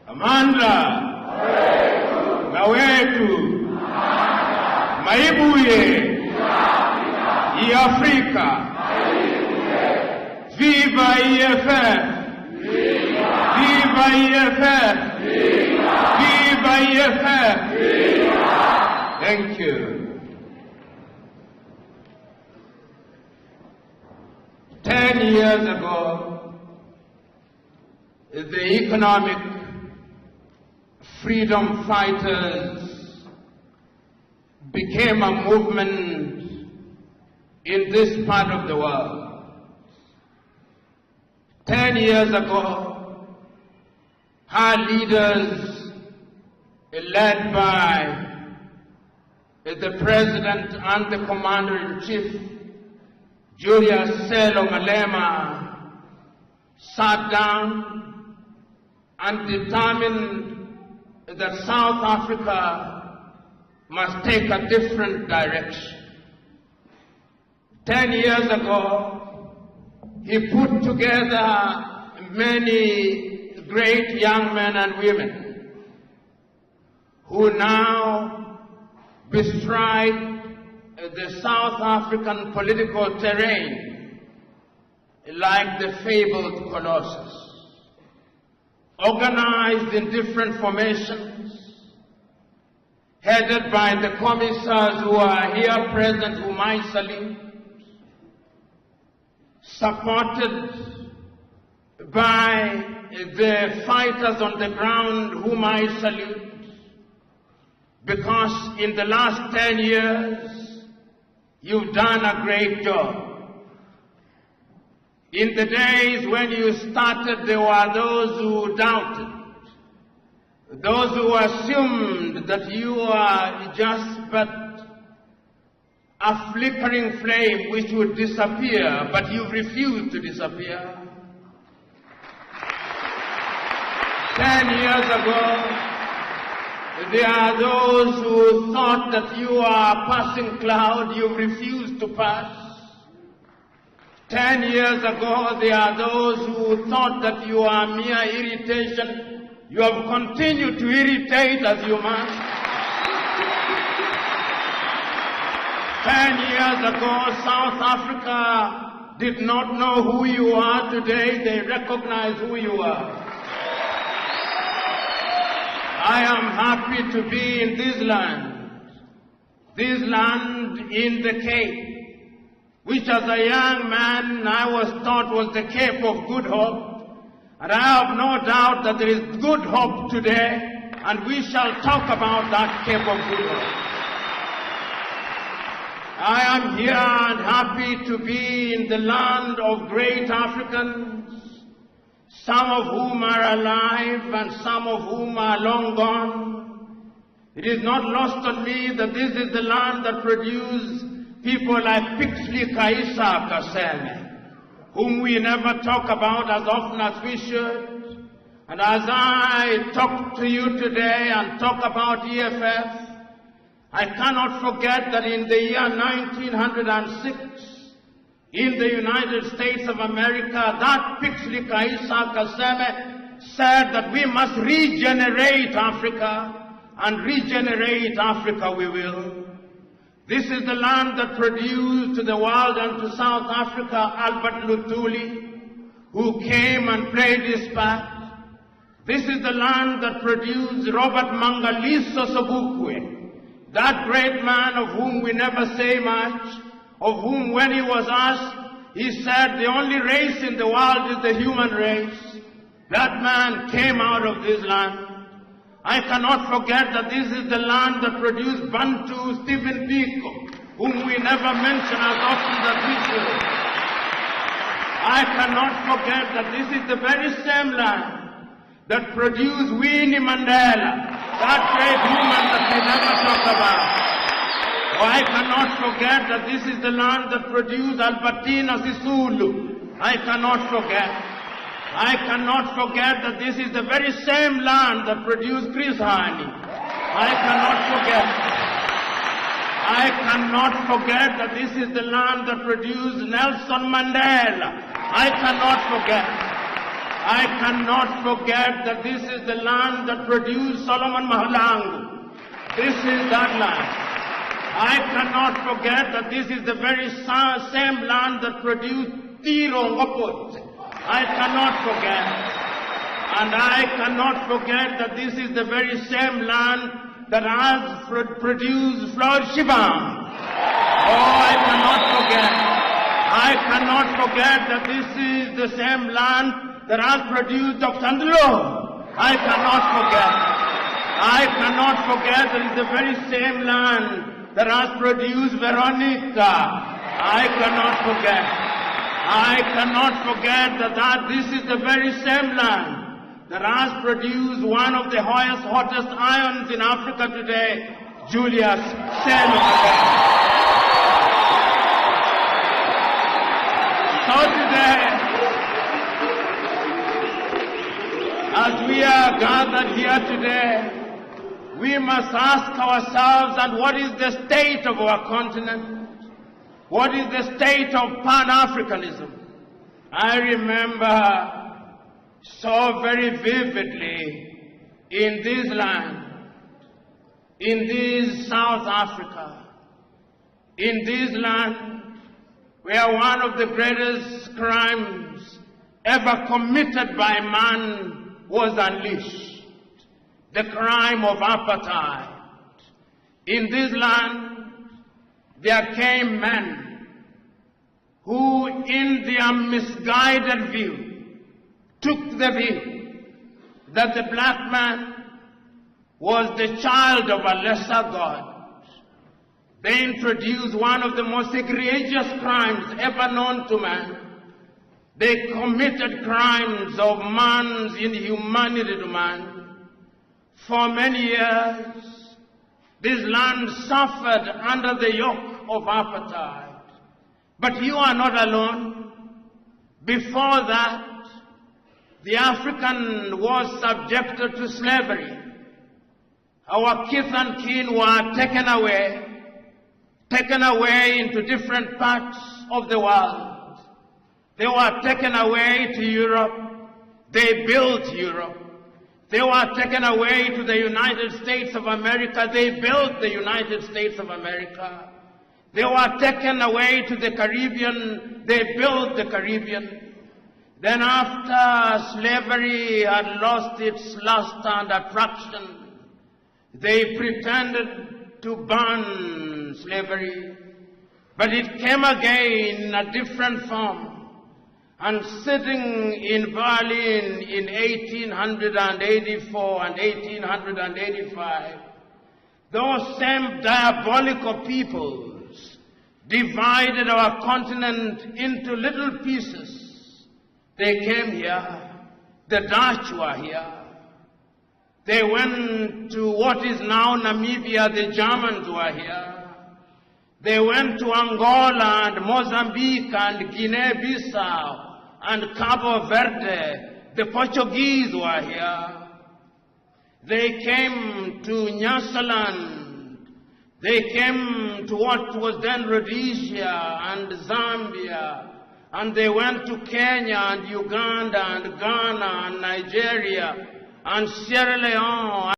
Amandla Nawetu Maibuye Africa Viva EFF Viva EFF Viva EFF. Thank you. 10 years ago, the economic freedom fighters became a movement in this part of the world. 10 years ago, our leaders, led by the President and the Commander-in-Chief, Julius Malema, sat down and determined that South Africa must take a different direction. 10 years ago, he put together many great young men and women who now bestride the South African political terrain like the fabled Colossus, organized in different formations, headed by the commissars who are here present, whom I salute, supported by the fighters on the ground whom I salute, because in the last 10 years, you've done a great job. In the days when you started, there were those who doubted, those who assumed that you are just but a flickering flame which would disappear, but you refused to disappear. 10 years ago, there are those who thought that you are a passing cloud, you refused to pass. 10 years ago, there are those who thought that you are mere irritation. You have continued to irritate as you must. 10 years ago, South Africa did not know who you are. Today, they recognize who you are. I am happy to be in this land in the Cape, which as a young man I was taught was the Cape of Good Hope. And I have no doubt that there is good hope today, and we shall talk about that Cape of Good Hope. I am here and happy to be in the land of great Africans, some of whom are alive and some of whom are long gone. It is not lost on me that this is the land that produced people like Pixley Kaisa Kaseme, whom we never talk about as often as we should. And as I talk to you today and talk about EFF, I cannot forget that in the year 1906, in the United States of America, that Pixley Kaisa Kaseme said that we must regenerate Africa, and regenerate Africa we will. This is the land that produced to the world and to South Africa Albert Luthuli, who came and played his part. This is the land that produced Robert Mangaliso Sobukwe, that great man of whom we never say much, of whom when he was asked, he said the only race in the world is the human race. That man came out of this land. I cannot forget that this is the land that produced Bantu Stephen Biko, whom we never mention as often as we should. I cannot forget that this is the very same land that produced Winnie Mandela, that great woman that we never talk about. Oh, I cannot forget that this is the land that produced Albertina Sisulu. I cannot forget. I cannot forget that this is the very same land that produced Chris Hani. I cannot forget. I cannot forget that this is the land that produced Nelson Mandela. I cannot forget. I cannot forget that this is the land that produced Solomon Mahalangu. This is that land. I cannot forget that this is the very same land that produced Tiro Ngopot. I cannot forget. And I cannot forget that this is the very same land that has produced Floyd Shibam. Oh, I cannot forget. I cannot forget that this is the same land that has produced Dr. Andlo. I cannot forget. I cannot forget that it's the very same land that has produced Veronica. I cannot forget. I cannot forget that this is the very same land that has produced one of the hottest irons in Africa today, Julius. So today, as we are gathered here today, we must ask ourselves, and what is the state of our continent? What is the state of Pan-Africanism? I remember so very vividly in this land, in this South Africa, in this land where one of the greatest crimes ever committed by man was unleashed, the crime of apartheid. In this land, there came men who, in their misguided view, took the view that the black man was the child of a lesser God. They introduced one of the most egregious crimes ever known to man. They committed crimes of man's inhumanity to man. For many years, this land suffered under the yoke of apartheid. But you are not alone. Before that, the African was subjected to slavery. Our kith and kin were taken away into different parts of the world. They were taken away to Europe. They built Europe. They were taken away to the United States of America. They built the United States of America. They were taken away to the Caribbean. They built the Caribbean. Then after slavery had lost its luster and attraction, they pretended to ban slavery. But it came again in a different form. And sitting in Berlin in 1884 and 1885, those same diabolical peoples divided our continent into little pieces. They came here. The Dutch were here. They went to what is now Namibia. The Germans were here. They went to Angola and Mozambique and Guinea-Bissau and Cabo Verde. The Portuguese were here. They came to Nyasaland. They came to what was then Rhodesia and Zambia. And they went to Kenya and Uganda and Ghana and Nigeria and Sierra Leone.